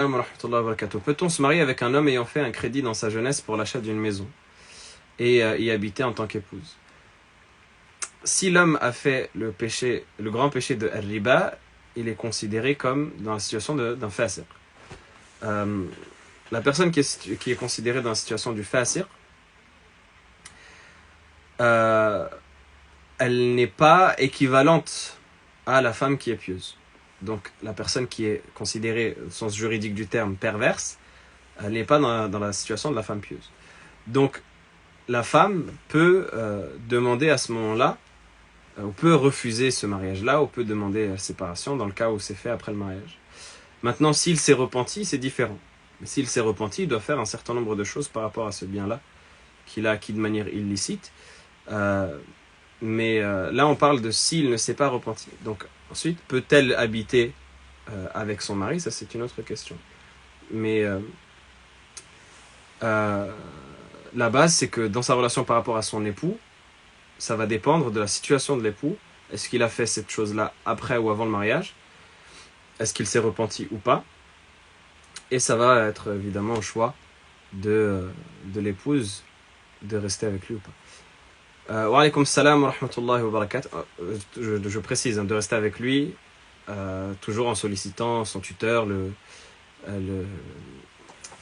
salam wa rahmatullahi wa barakatuh. Peut-on se marier avec un homme ayant fait un crédit dans sa jeunesse pour l'achat d'une maison et y habiter en tant qu'épouse? Si l'homme a fait le grand péché de riba, il est considéré comme dans la situation d'un fasiq. La personne qui est considérée dans la situation du fasiq, elle n'est pas équivalente à la femme qui est pieuse. Donc la personne qui est considérée, au sens juridique du terme, perverse, elle n'est pas dans la situation de la femme pieuse. Donc la femme peut demander à ce moment-là, ou peut refuser ce mariage-là, ou peut demander la séparation dans le cas où c'est fait après le mariage. Maintenant, s'il s'est repenti, c'est différent. Mais s'il s'est repenti, il doit faire un certain nombre de choses par rapport à ce bien-là, qu'il a acquis de manière illicite. Mais là, on parle de s'il ne s'est pas repenti. Donc, ensuite, peut-elle habiter avec son mari? Ça, c'est une autre question. Mais la base, c'est que dans sa relation par rapport à son époux, ça va dépendre de la situation de l'époux. Est-ce qu'il a fait cette chose-là après ou avant le mariage? Est-ce qu'il s'est repenti ou pas? Et ça va être évidemment au choix de l'épouse de rester avec lui ou pas. Wa alaykum salam wa rahmatullahi wa barakatuh. Je précise, de rester avec lui, toujours en sollicitant son tuteur, le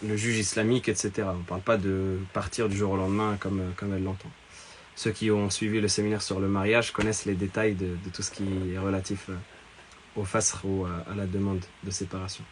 juge islamique, etc. On ne parle pas de partir du jour au lendemain comme elle l'entend. Ceux qui ont suivi le séminaire sur le mariage connaissent les détails de tout ce qui est relatif au fasr ou à la demande de séparation.